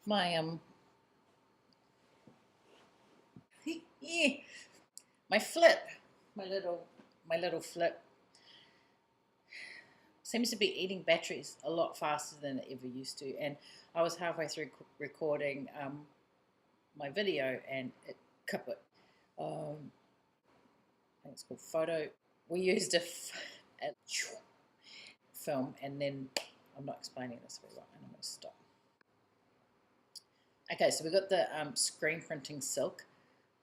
My my flip, my little flip seems to be eating batteries a lot faster than it ever used to. And I was halfway through recording my video, and it kaput. I think it's called photo. We used a film, and then I'm not explaining this very well, and I'm going to stop. Okay, so we got the screen printing silk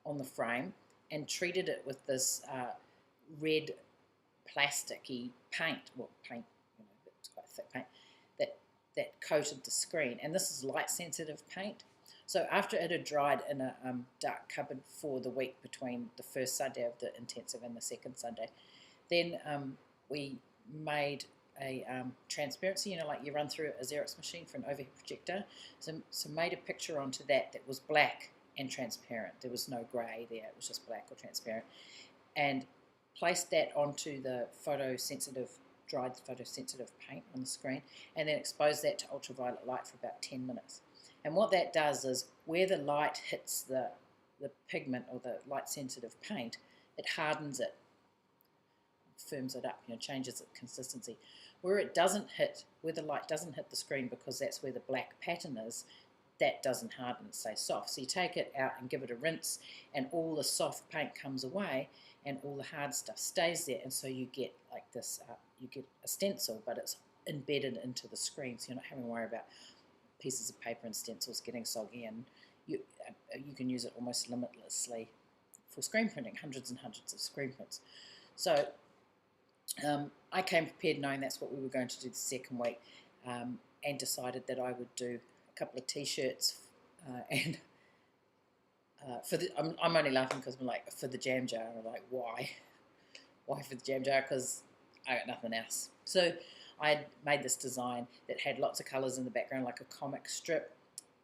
on the frame and treated it with this red plasticky paint. Well, paint, it's quite thick paint that coated the screen. And this is light sensitive paint. So after it had dried in a dark cupboard for the week between the first Sunday of the intensive and the second Sunday, then we made a transparency, like you run through a Xerox machine for an overhead projector. So made a picture onto that was black and transparent. There was no grey there, it was just black or transparent. And placed that onto the dried photosensitive paint on the screen, and then exposed that to ultraviolet light for about 10 minutes. And what that does is where the light hits the pigment or the light sensitive paint, it hardens it, firms it up, changes its consistency. Where the light doesn't hit the screen, because that's where the black pattern is, that doesn't harden, it stays soft. So you take it out and give it a rinse, and all the soft paint comes away and all the hard stuff stays there, and so you get like this, you get a stencil, but it's embedded into the screen, so you're not having to worry about pieces of paper and stencils getting soggy, and you can use it almost limitlessly for screen printing, hundreds and hundreds of screen prints. So I came prepared knowing that's what we were going to do the second week, and decided that I would do a couple of t-shirts and I'm only laughing because I'm like, for the jam jar. I'm like, why for the jam jar? Because I got nothing else. So I had made this design that had lots of colours in the background, like a comic strip,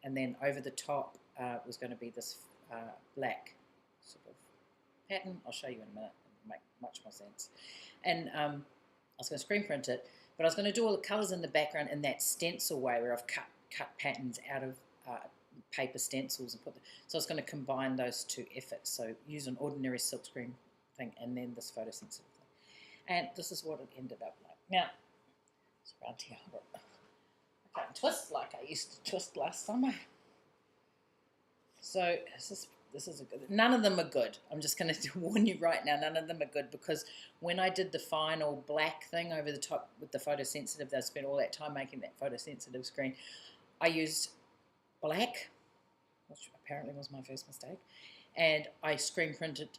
and then over the top was going to be this black sort of pattern. I'll show you in a minute. It'll make much more sense. And I was going to screen print it, but I was going to do all the colours in the background in that stencil way, where I've cut patterns out of paper stencils and so I was going to combine those two efforts. So use an ordinary silkscreen thing and then this photosensitive thing. And this is what it ended up like. Now, it's around here. I can't twist like I used to twist last summer. So this is a good. None of them are good. I'm just going to warn you right now. None of them are good, because when I did the final black thing over the top with the photosensitive, I spent all that time making that photosensitive screen. I used black, which apparently was my first mistake, and I screen printed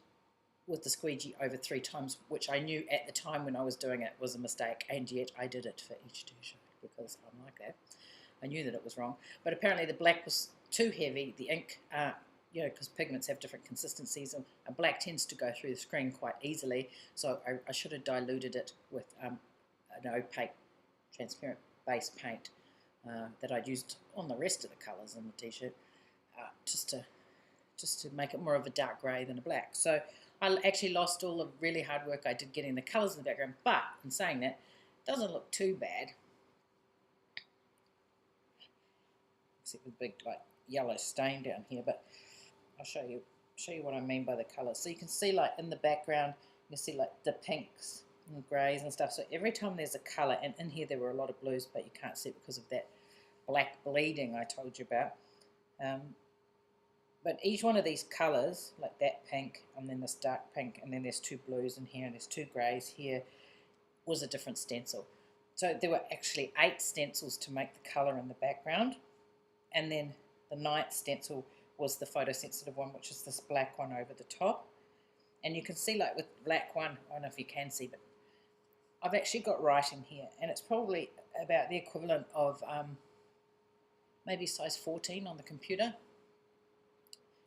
with the squeegee over 3 times, which I knew at the time when I was doing it was a mistake, and yet I did it for each t-shirt because I'm like that. I knew that it was wrong, but apparently the black was too heavy. The ink, because pigments have different consistencies, and black tends to go through the screen quite easily, so I should have diluted it with an opaque, transparent base paint that I'd used on the rest of the colours in the t-shirt, just to make it more of a dark grey than a black. So I actually lost all the really hard work I did getting the colours in the background, but in saying that, it doesn't look too bad. Except with a big like yellow stain down here, but I'll show you what I mean by the colours. So you can see, like, in the background, you can see like the pinks and greys and stuff. So every time there's a colour, and in here there were a lot of blues, but you can't see it because of that black bleeding I told you about. But each one of these colours, like that pink, and then this dark pink, and then there's 2 blues in here, and there's 2 greys here, was a different stencil. So there were actually 8 stencils to make the colour in the background, and then the 9th stencil was the photosensitive one, which is this black one over the top. And you can see, like with the black one, I don't know if you can see, but I've actually got writing here, and it's probably about the equivalent of maybe size 14 on the computer.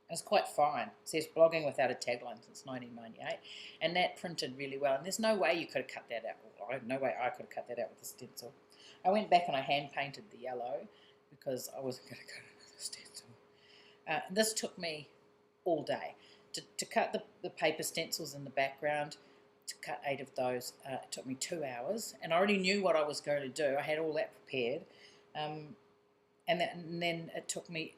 And it's quite fine. It says blogging without a tagline since 1998, and that printed really well. And there's no way you could have cut that out. Well, no way I could have cut that out with a stencil. I went back and I hand painted the yellow because I wasn't going to cut another stencil. This took me all day. To cut the paper stencils in the background, to cut 8 of those, it took me 2 hours, and I already knew what I was going to do. I had all that prepared, and and then it took me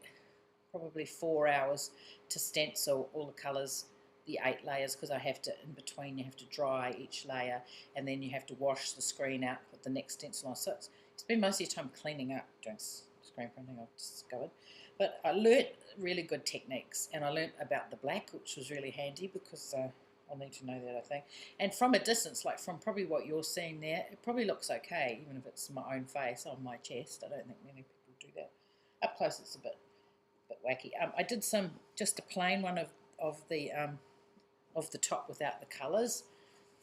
probably 4 hours to stencil all the colours, the 8 layers, because I have to, in between, you have to dry each layer, and then you have to wash the screen out, put the next stencil on. So it's spend most of your time cleaning up doing screen printing, I've discovered. But I learnt really good techniques, and I learnt about the black, which was really handy, because I'll need to know that, I think. And from a distance, like from probably what you're seeing there, it probably looks okay, even if it's my own face on my chest. I don't think many people do that. Up close, it's a bit wacky. I did just a plain one of the top without the colours,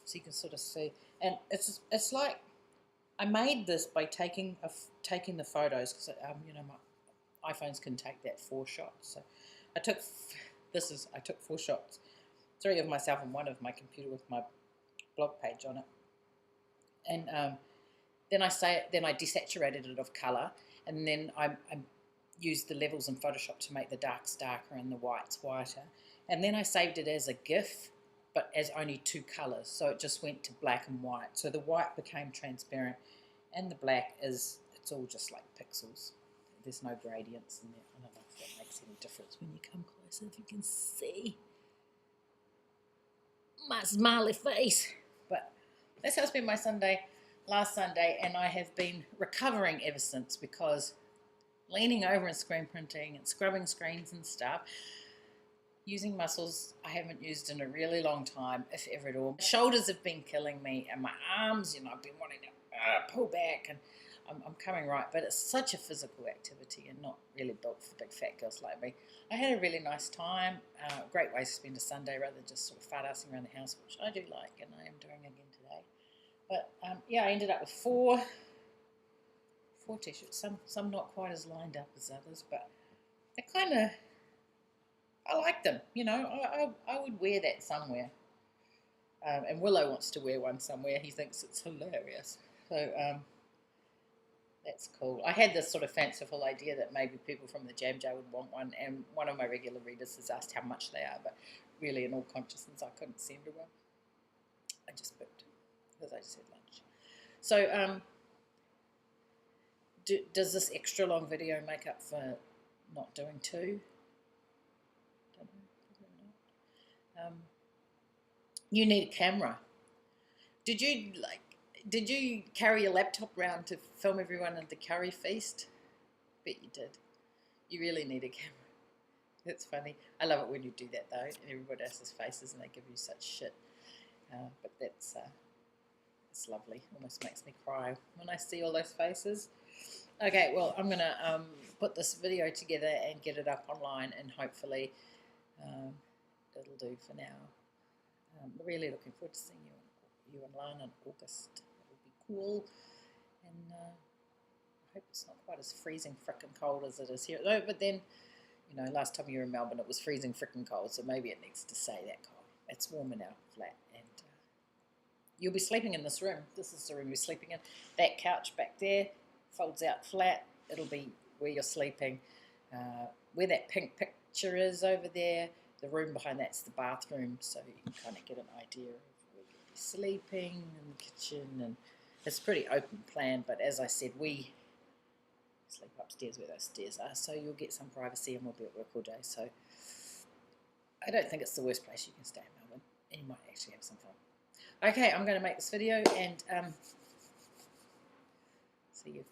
so you can sort of see. And it's like I made this by taking the photos, because you know, my iPhones can take that 4 shots. So I took 4 shots, 3 of myself and 1 of my computer with my blog page on it, and then I desaturated it of colour, and then I used the levels in Photoshop to make the darks darker and the whites whiter, and then I saved it as a GIF, but as only 2 colours, so it just went to black and white. So the white became transparent, and the black it's all just like pixels. There's no gradients in there. I don't know if that makes any difference when you come closer, if you can see my smiley face. But that's how it's been my Sunday, last Sunday, and I have been recovering ever since, because leaning over and screen printing and scrubbing screens and stuff, using muscles I haven't used in a really long time, if ever at all. My shoulders have been killing me, and my arms, you know, I've been wanting to pull back, and I'm coming right, but it's such a physical activity and not really built for big fat girls like me. I had a really nice time, great way to spend a Sunday rather than just sort of fart-assing around the house, which I do like, and I am doing again today. But yeah, I ended up with four t-shirts, some not quite as lined up as others, but they kind of, I like them, you know. I would wear that somewhere, and Willow wants to wear one somewhere. He thinks it's hilarious, so that's cool. I had this sort of fanciful idea that maybe people from the Jam Jar would want one, and one of my regular readers has asked how much they are, but really in all consciousness I couldn't send her one. I just booked because I just had lunch. So does this extra long video make up for not doing 2? Don't know, probably not. You need a camera. Did you carry your laptop around to film everyone at the curry feast? Bet you did. You really need a camera. That's funny. I love it when you do that though, and everybody else's faces and they give you such shit. But that's it's lovely. Almost makes me cry when I see all those faces. Okay, well, I'm going to put this video together and get it up online, and hopefully it'll do for now. I'm really looking forward to seeing you and Lana in August. It'll be cool, and I hope it's not quite as freezing frickin' cold as it is here. No, but then, you know, last time you were in Melbourne it was freezing frickin' cold, so maybe it needs to stay that cold. It's warmer now, flat, and you'll be sleeping in this room. This is the room you're sleeping in. That couch back there folds out flat. It'll be where you're sleeping. Where that pink picture is over there, the room behind that's the bathroom, so you can kind of get an idea of where you'll be sleeping, in the kitchen, and it's pretty open plan, but as I said, we sleep upstairs where those stairs are, so you'll get some privacy, and we'll be at work all day, so I don't think it's the worst place you can stay in Melbourne, and you might actually have some fun. Okay, I'm going to make this video, and see you.